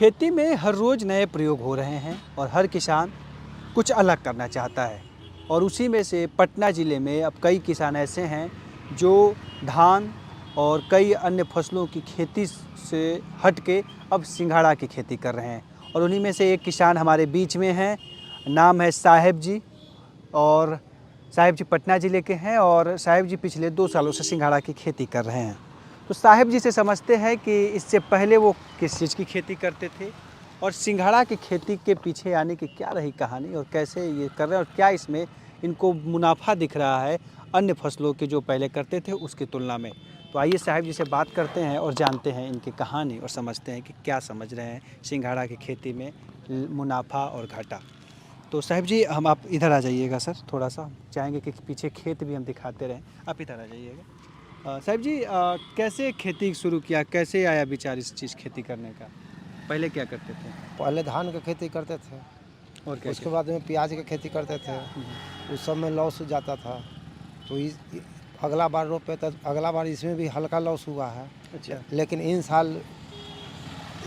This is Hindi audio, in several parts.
खेती में हर रोज़ नए प्रयोग हो रहे हैं और हर किसान कुछ अलग करना चाहता है। और उसी में से पटना ज़िले में अब कई किसान ऐसे हैं जो धान और कई अन्य फसलों की खेती से हट के अब सिंघाड़ा की खेती कर रहे हैं। और उन्हीं में से एक किसान हमारे बीच में हैं, नाम है साहेब जी। और साहेब जी पटना ज़िले के हैं और साहेब जी पिछले 2 सालों से सिंघाड़ा की खेती कर रहे हैं। तो साहेब जी से समझते हैं कि इससे पहले वो किस चीज़ की खेती करते थे और सिंघाड़ा की खेती के पीछे आने की क्या रही कहानी और कैसे ये कर रहे हैं और क्या इसमें इनको मुनाफा दिख रहा है अन्य फसलों के जो पहले करते थे उसकी तुलना में। तो आइए साहेब जी से बात करते हैं और जानते हैं इनकी कहानी और समझते हैं कि क्या समझ रहे हैं सिंघाड़ा की खेती में मुनाफा और घाटा। तो साहब जी हम आप इधर आ जाइएगा सर, थोड़ा सा चाहेंगे कि पीछे खेत भी हम दिखाते रहें, आप इधर आ जाइएगा। साहब जी कैसे खेती शुरू किया, कैसे आया विचार इस चीज़ खेती करने का? पहले क्या करते थे? पहले धान की खेती करते थे और क्या उसके बाद में प्याज की खेती करते थे। उस सब में लॉस हो जाता था तो अगला बार रोपे तो अगला बार इसमें भी हल्का लॉस हुआ है। अच्छा। लेकिन इन साल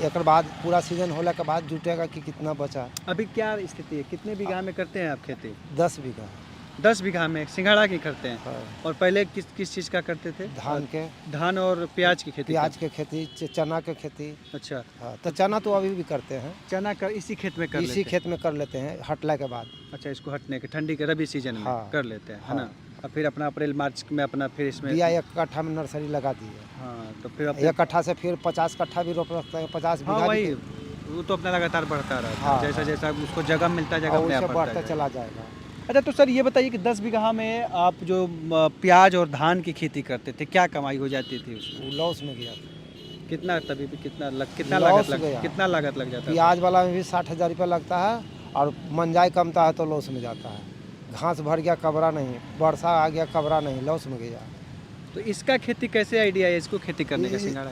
एक बाद पूरा सीजन होने के बाद जुटेगा कि कितना बचा। अभी क्या स्थिति है, कितने बीघा में करते हैं आप खेती? 10 बीघा। 10 बीघा में सिंघाड़ा की करते हैं। हाँ। और पहले किस किस चीज़ का करते थे? धान और प्याज की खेती? प्याज की खेती, चना की खेती। अच्छा। हाँ, तो चना तो अभी भी करते हैं। चना का इसी खेत में कर इसी खेत में कर लेते हैं हटला के बाद। अच्छा, इसको हटने के ठंडी के रबी सीजन में हाँ। कर लेते हैं, है हाँ। ना? और फिर अपना अप्रैल मार्च में अपना फिर इसमें बिया 1 कट्ठा में नर्सरी लगा दी है। हाँ, तो फिर 1 कट्ठा से फिर 50 कट्ठा भी रोप सकते हैं। 50 हाँ बीघा वही, भी। वो तो अपना लगातार बढ़ता रहता है। हाँ, जैसा हाँ। जैसा उसको जगह मिलता है, जगह अपने आप उससे बढ़ता बढ़ता है। चला जाएगा। अच्छा, तो सर ये बताइए कि 10 बीघा में आप जो प्याज और धान की खेती करते थे, क्या कमाई हो जाती थी उसमें? वो लॉस में गया था। कितना तभी भी कितना लॉस गया। कितना लागत लग जाता है? प्याज वाला में भी 60,000 रुपया लगता है और मंजाई कमता है तो लॉस में जाता है। घास भर गया कबरा नहीं, वर्षा आ गया कबरा नहीं, लॉस में गया। तो इसका खेती कैसे आइडिया है इसको खेती करने का सिंघाड़ा?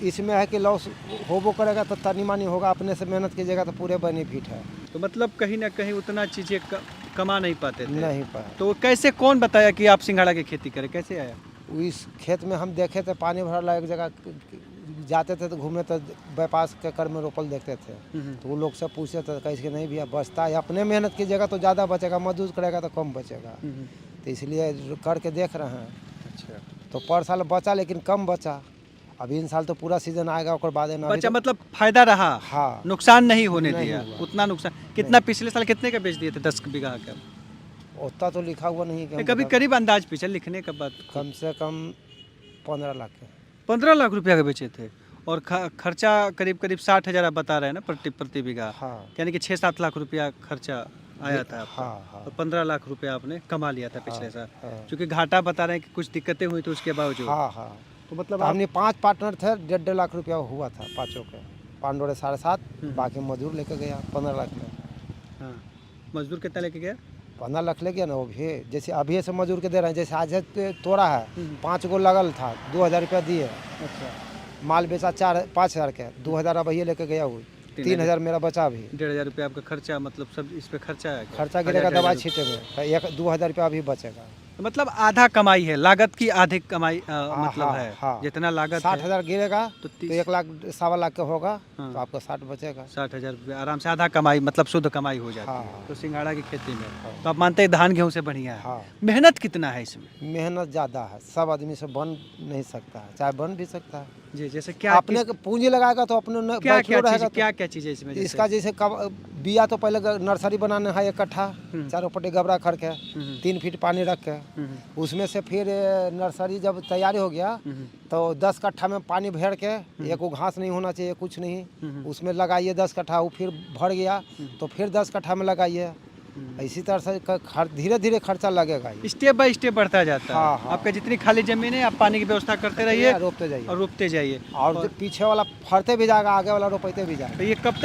इसमें है कि लॉस होबो करेगा तो तनी मानी होगा, अपने से मेहनत कीजिएगा तो पूरे बेनिफिट है। तो मतलब कहीं ना कहीं उतना चीज़ें कमा नहीं पाते थे? नहीं पाया। तो कैसे, कौन बताया कि आप सिंघाड़ा की खेती करें, कैसे आया? इस खेत में हम देखे थे पानी भरला एक जगह जाते थे तो घूमे तो व्यापार के कर में रोपल देखते थे। तो वो लोग से पूछते थे कैसे नहीं भैया बचता है, अपने मेहनत कीजिएगा तो ज़्यादा बचेगा, मजदूर करेगा तो कम बचेगा। तो इसलिए करके देख रहे हैं। अच्छा। तो पर साल बचा लेकिन कम बचा। अब इन साल तो पूरा सीजन आएगा और बाद में बचा मतलब फायदा रहा? हाँ, नुकसान नहीं होने नहीं दिया हुआ। उतना नुकसान? कितना पिछले साल कितने का बेच दिए थे 10 बीघा का? उतना तो लिखा हुआ नहीं कि हम कभी बता- करीब अंदाज पीछे लिखने का बात। कम से कम 15 लाख के। 15 लाख रुपया का बेचे थे और खर्चा करीब करीब 60,000 आप बता रहे हैं ना प्रति बीघा? हाँ, यानी कि 6-7 लाख रुपया खर्चा आया था आपका। हाँ, हाँ। और 15 लाख रुपया आपने कमा लिया था पिछले साल। हाँ। क्योंकि घाटा बता रहे हैं कि कुछ दिक्कतें हुई तो उसके बावजूद। हाँ, हाँ। तो मतलब तो हमने 5 पार्टनर थे, 1.5 लाख रुपया हुआ था पाँचों के। पांडोरे 7.5, बाकी मजदूर लेके गया 15 लाख में। हाँ, मजदूर कितना लेके गया? 15 लाख ले गया ना वो भी। जैसे अभी से मजदूर के दे रहे हैं, जैसे आज तोड़ा है 5 गो लगल था, 2,000 रुपया दिए। अच्छा। माल बेचा 5,000 के, 2,000 अब ये लेके गया हुई, 3,000 मेरा बचा भी। 1,500 रुपया आपका खर्चा, मतलब सब इस पे खर्चा है क्या? खर्चा गिरेगा दवाई छींटे में, 2,000 रुपया अभी बचेगा। तो मतलब आधा कमाई है, लागत की आधी कमाई मतलब हाँ, है। हाँ। जितना लागत 60,000 गिरेगा तो तो 1 लाख 1.25 लाख का होगा। हाँ। तो आपका 60 बचेगा। 60,000 रुपया आराम से आधा कमाई, मतलब शुद्ध कमाई हो जाती हाँ, है। हाँ। तो सिंघाड़ा की खेती में तो आप मानते हैं धान गेहूँ से बढ़िया है। हाँ। मेहनत कितना है इसमें? मेहनत ज़्यादा है, सब आदमी से बन नहीं सकता है, चाहे बन भी सकता है। जी, जैसे क्या अपने पूंजी लगाएगा तो अपने क्या बैठलो रहेगा। क्या चीज़ है इसमें? इसका जैसे बिया तो पहले नर्सरी बनाना है 1 कट्ठा, चारों पट्टी गबरा खड़ के 3 फीट पानी रख के, उसमें से फिर नर्सरी जब तैयारी हो गया तो 10 कट्ठा में पानी भर के, एक वो घास नहीं होना चाहिए, कुछ नहीं, उसमें लगाइए 10 कट्ठा, वो फिर भर गया तो फिर 10 कट्ठा में लगाइए। इसी तरह से धीरे धीरे खर्चा लगेगा, स्टेप बाय स्टेप बढ़ता जाता है। हाँ, हाँ। आपका जितनी खाली जमीन है आप पानी की व्यवस्था करते रहिए रोपते जाइए और रोपते जाइए। और जो पीछे वाला फरते भी जाएगा, आगे वाला रोपते भी जाएगा। तो ये कब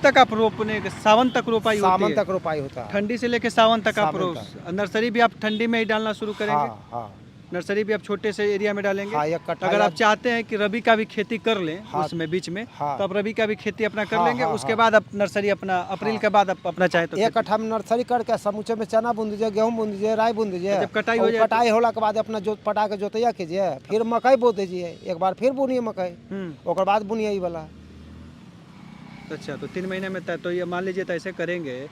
तक आप रोपने, सावन तक रोपाई होती है? सावन तक रोपाई होता है। ठंडी से लेके सावन तक आप सावन नर्सरी भी आप ठंडी में ही डालना शुरू करेंगे? हाँ, हाँ। नर्सरी भी आप छोटे से एरिया में डालेंगे? हाँ, 1 कट्ठा अगर आप चाहते हैं कि रबी का भी खेती कर लें हाँ, उसमें बीच में, हाँ। तो आप रबी का भी खेती अपना कर हाँ, लेंगे। हाँ, उसके हाँ। बाद आप नर्सरी अपना अप्रैल के बाद आप अपना चाहे तो 1 कट्ठा में नर्सरी करके समूचे में चना बुन दीजिए, गेहूँ बुन दीजिए, राई बुन दीजिए। जब कटाई हो और जाए तो- कटाई होला के बाद अपना पटा के जोतैया कीजिए, फिर मकई बो दीजिए, एक बार फिर बुनिए मकई, ओकर बाद बुनिए ई वाला। अच्छा, तो 3 महीने में तो ये मान लीजिए तो ऐसे करेंगे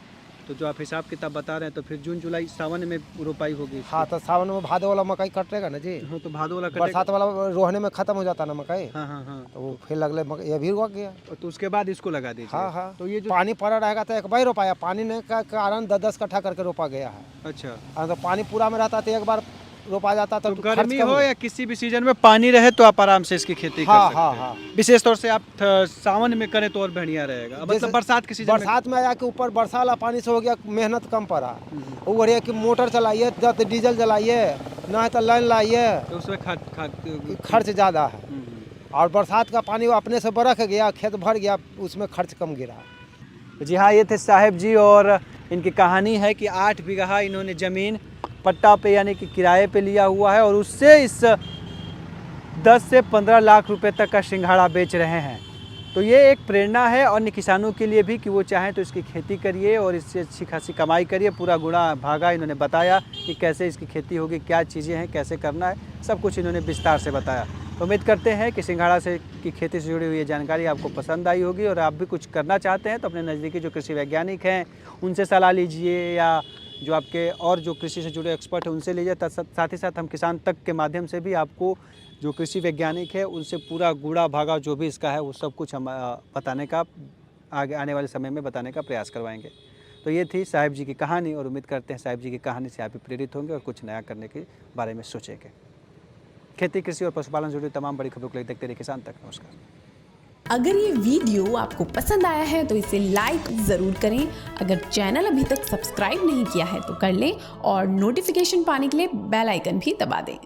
तो जो आप हिसाब किताब बता रहे हैं तो फिर जून जुलाई सावन में रोपाई होगी इसकी। हाँ, तो सावन में भादो वाला मकई कटेगा ना जी। हाँ, तो भादो वाला कटेगा। बरसात वाला रोहने में खत्म हो जाता ना मकई, हाँ हाँ हाँ। तो वो फिर अगले मकई ये भी उग गया। तो उसके बाद इसको लगा दीजिए। हाँ हाँ, तो ये जो पानी पड़ा रहेगा तो एक बार रोपाया, पानी ने का कारण 10-10 कट्ठा करके रोपा गया है। अच्छा, और तो पानी पूरा में रहता तो एक बार रोपा जाता तो खर्च गर्मी कम हो या किसी भी सीजन में पानी रहे तो आप आराम से इसकी खेती कर हाँ, सकते हाँ, हैं। हाँ। विशेष तौर से आप सावन में करें तो और बढ़िया रहेगा। मतलब जैसे बरसात के सीजन में। बरसात में आया कि ऊपर वर्षा वाला पानी से हो गया, मेहनत कम पड़ा। वो बढ़िया कि मोटर चलाइए या तो डीजल जलाइए, ना तो लाइन लाइए, तो उसमें खर्च ज़्यादा है। और बरसात का पानी अपने से बरक गया, खेत भर गया, उसमें खर्च कम गिरा। जी हाँ, ये थे साहिब जी और इनकी कहानी है कि 8 बीघा इन्होंने ज़मीन पट्टा पे यानी कि किराए पे लिया हुआ है और उससे इस 10 से 15 लाख रुपए तक का सिंघाड़ा बेच रहे हैं। तो ये एक प्रेरणा है अन्य किसानों के लिए भी कि वो चाहें तो इसकी खेती करिए और इससे अच्छी खासी कमाई करिए। पूरा गुणा भागा इन्होंने बताया कि कैसे इसकी खेती होगी, क्या चीज़ें हैं, कैसे करना है, सब कुछ इन्होंने विस्तार से बताया। तो उम्मीद करते हैं कि सिंघाड़ा से की खेती से जुड़ी हुई ये जानकारी आपको पसंद आई होगी और आप भी कुछ करना चाहते हैं तो अपने नज़दीकी जो कृषि वैज्ञानिक हैं उनसे सलाह लीजिए या जो आपके और जो कृषि से जुड़े एक्सपर्ट हैं उनसे लीजिए। साथ ही साथ हम किसान तक के माध्यम से भी आपको जो कृषि वैज्ञानिक है उनसे पूरा गुड़ा भागा जो भी इसका है वो सब कुछ हम बताने का आगे आने वाले समय में बताने का प्रयास करवाएंगे। तो ये थी साहिब जी की कहानी और उम्मीद करते हैं साहिब जी की कहानी से आप भी प्रेरित होंगे और कुछ नया करने के बारे में सोचेंगे। खेती, कृषि और पशुपालन से जुड़ी तमाम बड़ी खबरों के लिए देखते रहिए किसान तक। नमस्कार। अगर ये वीडियो आपको पसंद आया है तो इसे लाइक ज़रूर करें। अगर चैनल अभी तक सब्सक्राइब नहीं किया है तो कर लें और नोटिफिकेशन पाने के लिए बेल आइकन भी दबा दें।